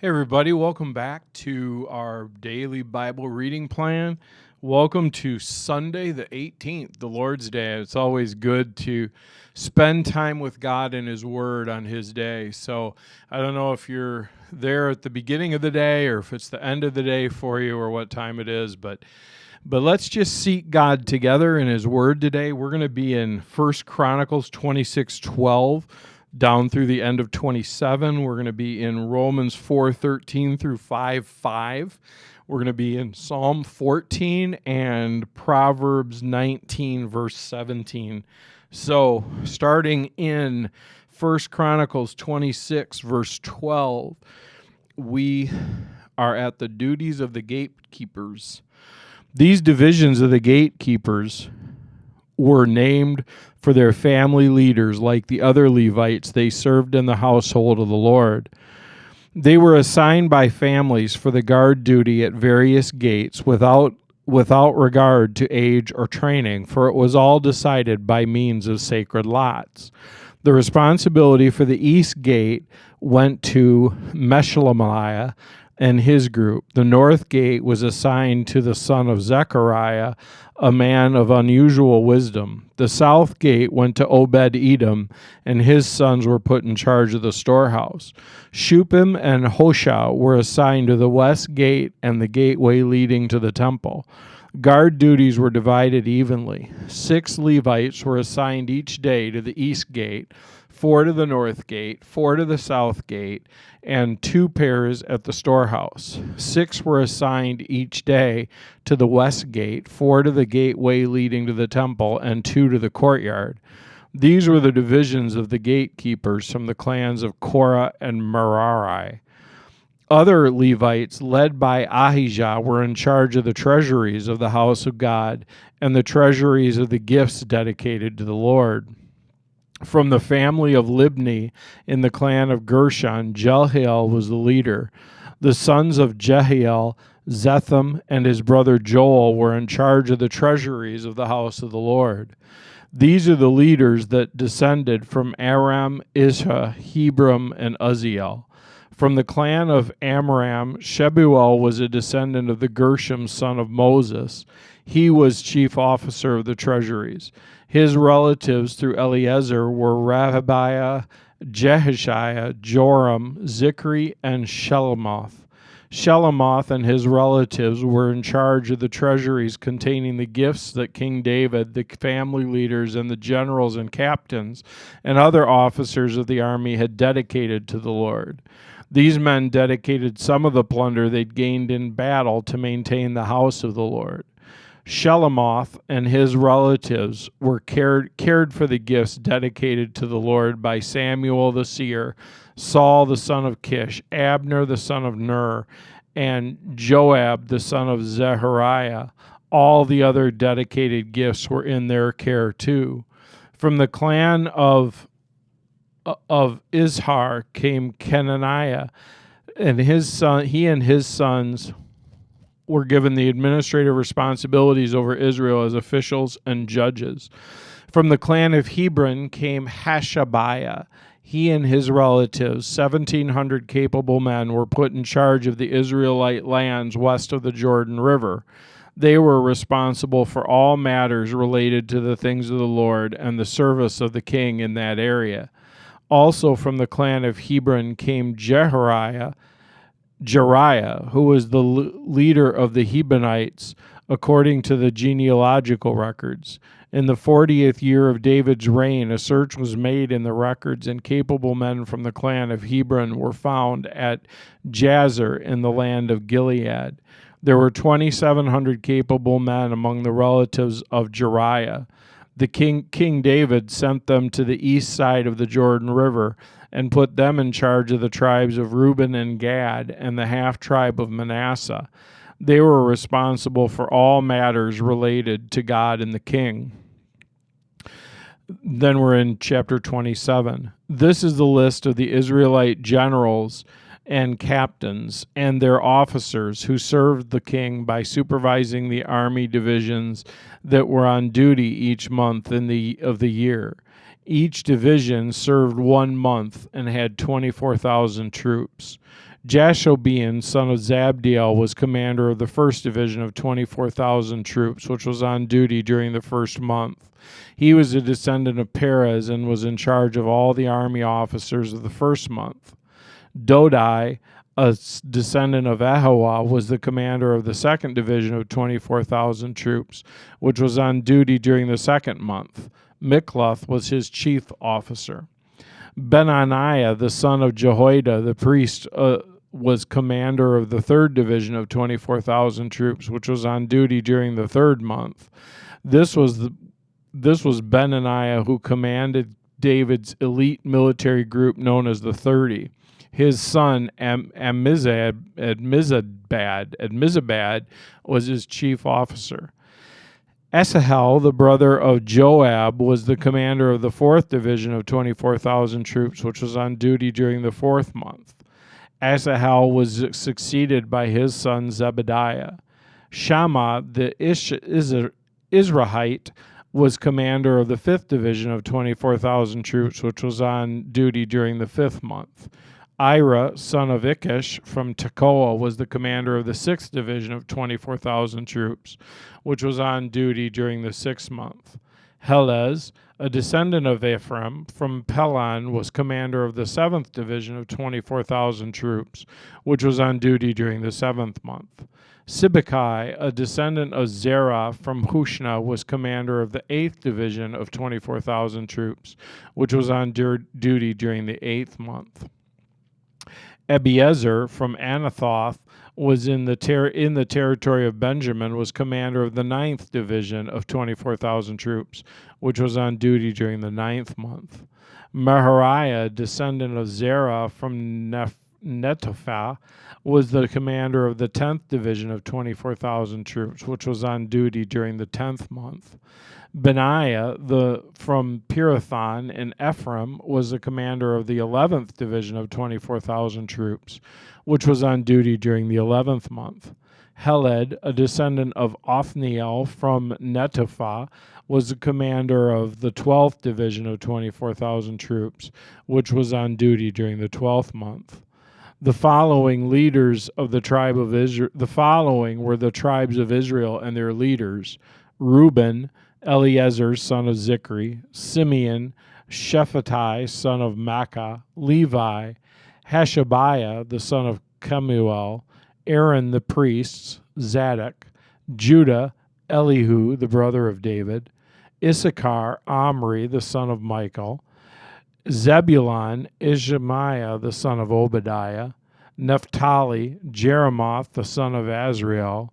Hey, everybody, welcome back to our daily Bible reading plan. Welcome to Sunday, the 18th, the Lord's Day. It's always good to spend time with God and His Word on His day. So I don't know if you're there at the beginning of the day or if it's the end of the day for you or what time it is, but let's just seek God together in His Word today. We're going to be in 1 Chronicles 26:12 down through the end of 27. We're going to be in Romans 4:13 through 5:5. We're going to be in Psalm 14 and Proverbs 19, verse 17. So starting in 1 Chronicles 26, verse 12, we are at the duties of the gatekeepers. These divisions of the gatekeepers were named for their family leaders. Like the other Levites, they served in the household of the Lord. They were assigned by families for the guard duty at various gates without regard to age or training, for it was all decided by means of sacred lots. The responsibility for the east gate went to Meshlemiah and his group. The north gate was assigned to the son of Zechariah, a man of unusual wisdom. The south gate went to Obed-Edom, and his sons were put in charge of the storehouse. Shupim and Hosha were assigned to the west gate and the gateway leading to the temple. Guard duties were divided evenly. 6 Levites were assigned each day to the east gate, 4 to the north gate, 4 to the south gate, and 2 pairs at the storehouse. 6 were assigned each day to the west gate, 4 to the gateway leading to the temple, and 2 to the courtyard. These were the divisions of the gatekeepers from the clans of Korah and Merari. Other Levites, led by Ahijah, were in charge of the treasuries of the house of God and the treasuries of the gifts dedicated to the Lord. From the family of Libni in the clan of Gershon, Jehiel was the leader. The sons of Jehiel, Zetham, and his brother Joel were in charge of the treasuries of the house of the Lord. These are the leaders that descended from Aram, Isha, Hebron, and Uzziel. From the clan of Amram, Shebuel was a descendant of the Gershom son of Moses. He was chief officer of the treasuries. His relatives through Eliezer were Rahabiah, Jehishiah, Joram, Zichri, and Shelomoth. Shelomoth and his relatives were in charge of the treasuries containing the gifts that King David, the family leaders, and the generals and captains, and other officers of the army had dedicated to the Lord. These men dedicated some of the plunder they'd gained in battle to maintain the house of the Lord. Shelomoth and his relatives were cared for the gifts dedicated to the Lord by Samuel the seer, Saul the son of Kish, Abner the son of Ner, and Joab the son of Zechariah. All the other dedicated gifts were in their care too. From the clan of Izhar came Kenaniah, and he and his sons were given the administrative responsibilities over Israel as officials and judges. From the clan of Hebron came Hashabiah. He and his relatives, 1,700 capable men, were put in charge of the Israelite lands west of the Jordan River. They were responsible for all matters related to the things of the Lord and the service of the king in that area. Also from the clan of Hebron came Jeriah, who was the leader of the Hebronites, according to the genealogical records. In the 40th year of David's reign, a search was made in the records, and capable men from the clan of Hebron were found at Jazer in the land of Gilead. There were 2,700 capable men among the relatives of Jeriah. The King David sent them to the east side of the Jordan River and put them in charge of the tribes of Reuben and Gad and the half-tribe of Manasseh. They were responsible for all matters related to God and the king. Then we're in chapter 27. This is the list of the Israelite generals and captains and their officers who served the king by supervising the army divisions that were on duty each month of the year. Each division served 1 month and had 24,000 troops. Jashobeam, son of Zabdiel, was commander of the 1st Division of 24,000 troops, which was on duty during the first month. He was a descendant of Perez and was in charge of all the army officers of the first month. Dodai, a descendant of Ahawa, was the commander of the 2nd Division of 24,000 troops, which was on duty during the second month. Mikloth was his chief officer. Benaniah, the son of Jehoiada, the priest, was commander of the 3rd Division of 24,000 troops, which was on duty during the 3rd month. This was Benaniah who commanded David's elite military group known as the 30. His son Amizabad was his chief officer. Asahel, the brother of Joab, was the commander of the 4th Division of 24,000 troops, which was on duty during the 4th month. Asahel was succeeded by his son Zebediah. Shammah, the Israelite, was commander of the 5th Division of 24,000 troops, which was on duty during the 5th month. Ira, son of Ikish from Tekoa, was the commander of the 6th Division of 24,000 troops, which was on duty during the 6th month. Helez, a descendant of Ephraim from Pelon, was commander of the 7th Division of 24,000 troops, which was on duty during the 7th month. Sibbecai, a descendant of Zerah from Hushna, was commander of the 8th Division of 24,000 troops, which was on duty during the 8th month. Ebiezer from Anathoth was in the territory of Benjamin, was commander of the 9th Division of 24,000 troops, which was on duty during the 9th month. Mahariah, descendant of Zerah from Netophah, was the commander of the 10th Division of 24,000 troops, which was on duty during the 10th month. Benaiah, from Pirathon in Ephraim, was the commander of the 11th Division of 24,000 troops, which was on duty during the 11th month. Heled, a descendant of Othniel from Netophah, was the commander of the 12th Division of 24,000 troops, which was on duty during the 12th month. The following leaders of the tribe of Israel, the following were the tribes of Israel and their leaders: Reuben, Eleazar, son of Zikri; Simeon, Shephati, son of Makkah; Levi, Hashabiah, the son of Kemuel; Aaron the priests, Zadok; Judah, Elihu, the brother of David; Issachar, Omri, the son of Michael; Zebulun, Ishmaiah, the son of Obadiah; Naphtali, Jeremoth, the son of Azriel;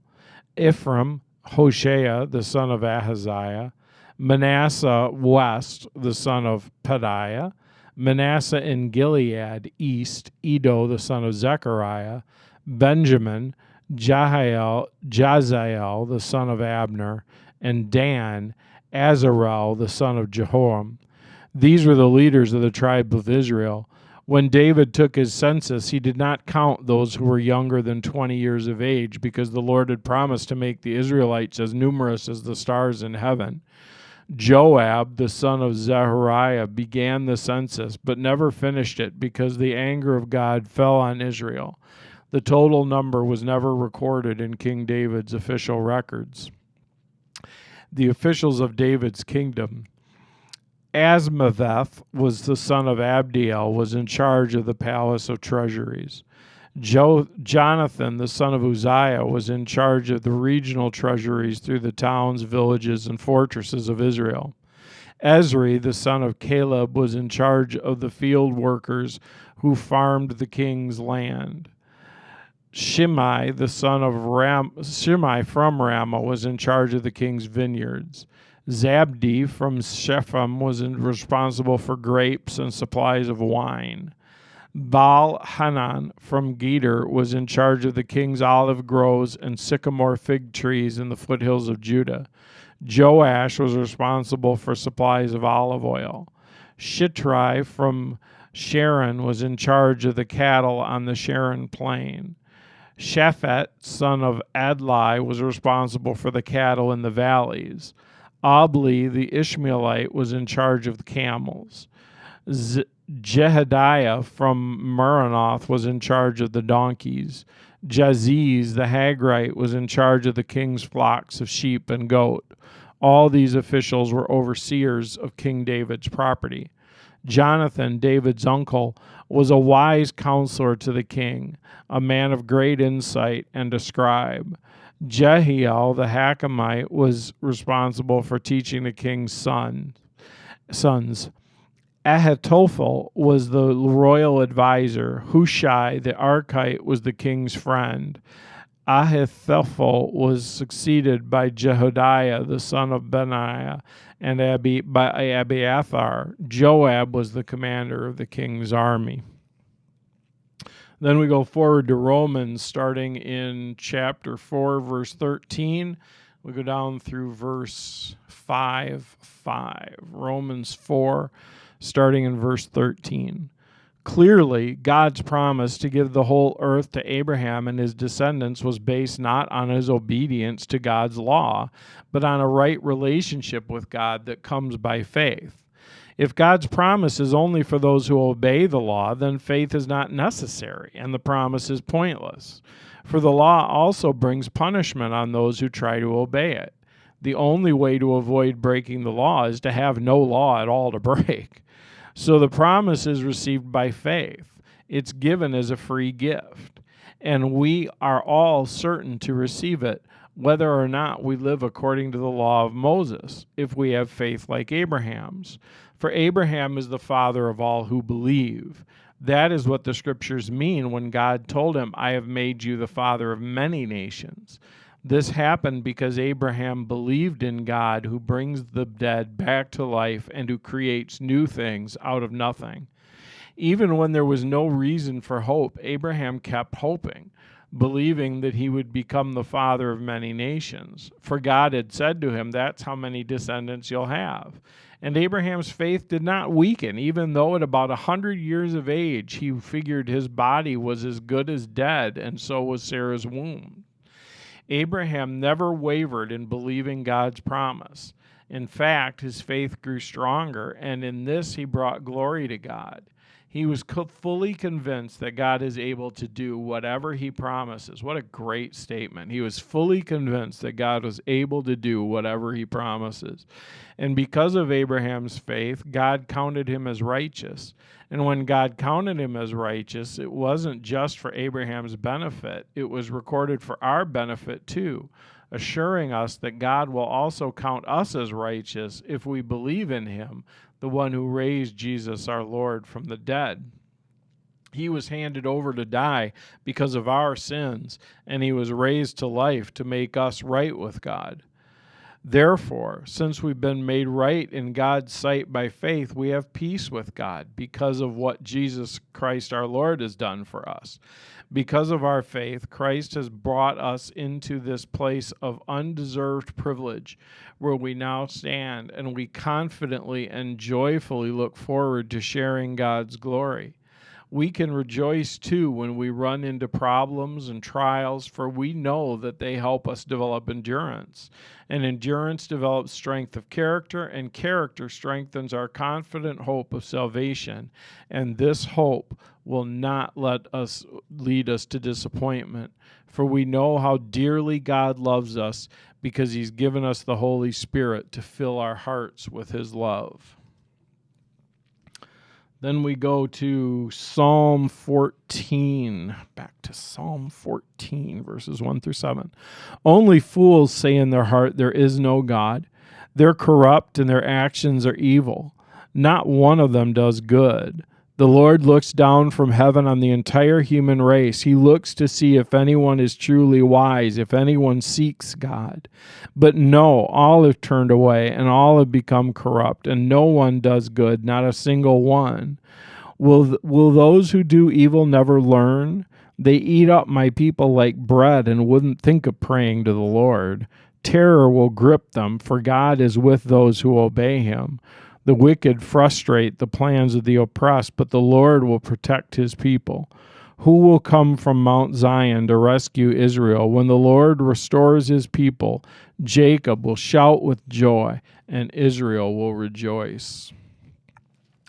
Ephraim, Hoshea, the son of Ahaziah; Manasseh west, the son of Pedaiah; Manasseh in Gilead east, Edo, the son of Zechariah; Benjamin, Jaziel, the son of Abner; and Dan, Azarel, the son of Jehoram. These were the leaders of the tribe of Israel. When David took his census, he did not count those who were younger than 20 years of age, because the Lord had promised to make the Israelites as numerous as the stars in heaven. Joab, the son of Zeruiah, began the census, but never finished it, because the anger of God fell on Israel. The total number was never recorded in King David's official records. The officials of David's kingdom. Asmaveth was the son of Abdiel, was in charge of the palace of treasuries. Jonathan, the son of Uzziah, was in charge of the regional treasuries through the towns, villages, and fortresses of Israel. Ezri, the son of Caleb, was in charge of the field workers who farmed the king's land. Shimei, the son of Shimei from Ramah, was in charge of the king's vineyards. Zabdi from Shephem was responsible for grapes and supplies of wine. Baal-Hanan from Geder was in charge of the king's olive groves and sycamore fig trees in the foothills of Judah. Joash was responsible for supplies of olive oil. Shitrai from Sharon was in charge of the cattle on the Sharon plain. Shaphat, son of Adlai, was responsible for the cattle in the valleys. Abli, the Ishmaelite, was in charge of the camels. Jehediah from Meronoth was in charge of the donkeys. Jaziz the Hagrite was in charge of the king's flocks of sheep and goat. All these officials were overseers of King David's property. Jonathan, David's uncle, was a wise counselor to the king, a man of great insight and a scribe. Jehiel the Hakimite was responsible for teaching the king's sons. Ahitophel was the royal advisor. Hushai the Archite was the king's friend. Ahithophel was succeeded by Jehodiah, the son of Benaiah, and by Abiathar. Joab was the commander of the king's army. Then we go forward to Romans, starting in chapter 4, verse 13. We go down through verse 5. Romans 4, starting in verse 13. Clearly, God's promise to give the whole earth to Abraham and his descendants was based not on his obedience to God's law, but on a right relationship with God that comes by faith. If God's promise is only for those who obey the law, then faith is not necessary, and the promise is pointless. For the law also brings punishment on those who try to obey it. The only way to avoid breaking the law is to have no law at all to break. So the promise is received by faith. It's given as a free gift, and we are all certain to receive it, whether or not we live according to the law of Moses, if we have faith like Abraham's. For Abraham is the father of all who believe. That is what the scriptures mean when God told him, I have made you the father of many nations. This happened because Abraham believed in God, who brings the dead back to life and who creates new things out of nothing. Even when there was no reason for hope, Abraham kept hoping, believing that he would become the father of many nations. For God had said to him, that's how many descendants you'll have. And Abraham's faith did not weaken, even though at about 100 years of age, he figured his body was as good as dead, and so was Sarah's womb. Abraham never wavered in believing God's promise. In fact, his faith grew stronger, and in this he brought glory to God. He was fully convinced that God is able to do whatever he promises. What a great statement. He was fully convinced that God was able to do whatever he promises. And because of Abraham's faith, God counted him as righteous. And when God counted him as righteous, it wasn't just for Abraham's benefit. It was recorded for our benefit too, assuring us that God will also count us as righteous if we believe in him, the one who raised Jesus our Lord from the dead. He was handed over to die because of our sins, and he was raised to life to make us right with God. Therefore, since we've been made right in God's sight by faith, we have peace with God because of what Jesus Christ our Lord has done for us. Because of our faith, Christ has brought us into this place of undeserved privilege where we now stand, and we confidently and joyfully look forward to sharing God's glory. We can rejoice too when we run into problems and trials, for we know that they help us develop endurance. And endurance develops strength of character, and character strengthens our confident hope of salvation. And this hope will not lead us to disappointment, for we know how dearly God loves us because he's given us the Holy Spirit to fill our hearts with his love. Then we go to Psalm 14, back to Psalm 14, verses 1 through 7. Only fools say in their heart, there is no God. They're corrupt and their actions are evil. Not one of them does good. The Lord looks down from heaven on the entire human race. He looks to see if anyone is truly wise, if anyone seeks God. But no, all have turned away, and all have become corrupt, and no one does good, not a single one. Will those who do evil never learn? They eat up my people like bread and wouldn't think of praying to the Lord. Terror will grip them, for God is with those who obey him. The wicked frustrate the plans of the oppressed, but the Lord will protect his people. Who will come from Mount Zion to rescue Israel? When the Lord restores his people, Jacob will shout with joy, and Israel will rejoice.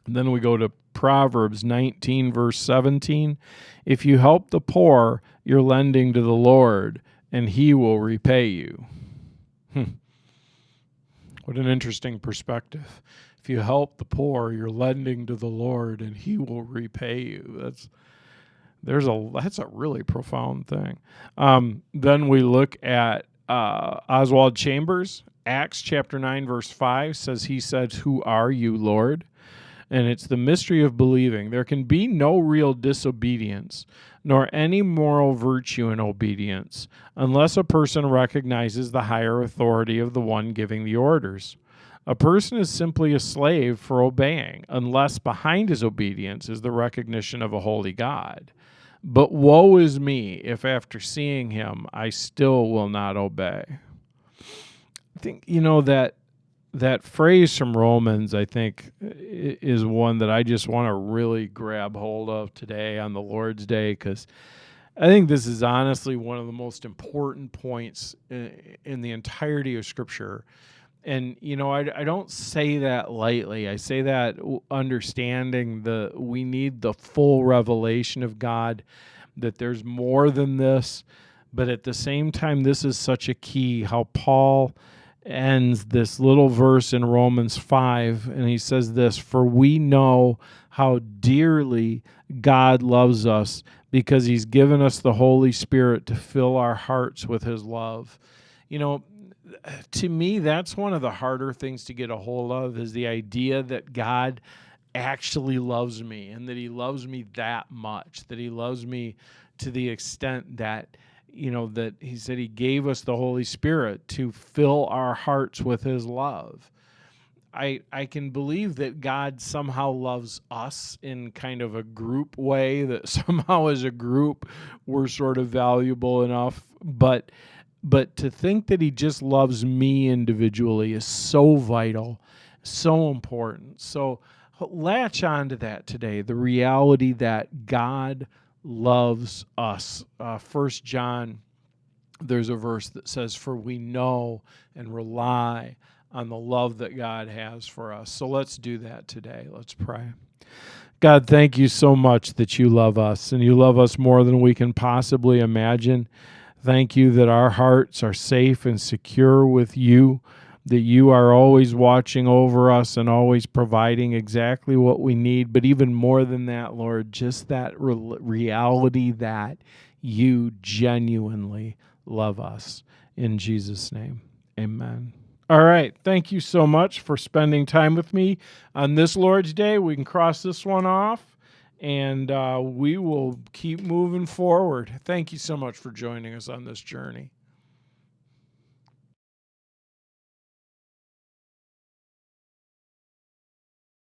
And then we go to Proverbs 19, verse 17. If you help the poor, you're lending to the Lord, and he will repay you. What an interesting perspective. If you help the poor, you're lending to the Lord, and he will repay you. That's a really profound thing. Then we look at Oswald Chambers. Acts chapter 9, verse 5 says, he says, "Who are you, Lord?" And it's the mystery of believing. There can be no real disobedience, nor any moral virtue in obedience, unless a person recognizes the higher authority of the one giving the orders. A person is simply a slave for obeying, unless behind his obedience is the recognition of a holy God. But woe is me if after seeing him I still will not obey. I think, that phrase from Romans, I think, is one that I just want to really grab hold of today on the Lord's Day, because I think this is honestly one of the most important points in the entirety of Scripture. And, I don't say that lightly. I say that understanding we need the full revelation of God, that there's more than this. But at the same time, this is such a key, how Paul ends this little verse in Romans 5, and he says this, "For we know how dearly God loves us, because he's given us the Holy Spirit to fill our hearts with his love." To me, that's one of the harder things to get a hold of, is the idea that God actually loves me, and that he loves me that much, that he loves me to the extent that that he said he gave us the Holy Spirit to fill our hearts with his love. I can believe that God somehow loves us in kind of a group way, that somehow as a group we're sort of valuable enough, but to think that he just loves me individually is so vital, so important. So latch on to that today, the reality that God loves us. 1 John, there's a verse that says, "For we know and rely on the love that God has for us." So let's do that today. Let's pray. God, thank you so much that you love us, and you love us more than we can possibly imagine. Thank you that our hearts are safe and secure with you, that you are always watching over us and always providing exactly what we need. But even more than that, Lord, just that reality that you genuinely love us. In Jesus' name, amen. All right. Thank you so much for spending time with me on this Lord's Day. We can cross this one off, and we will keep moving forward. Thank you so much for joining us on this journey.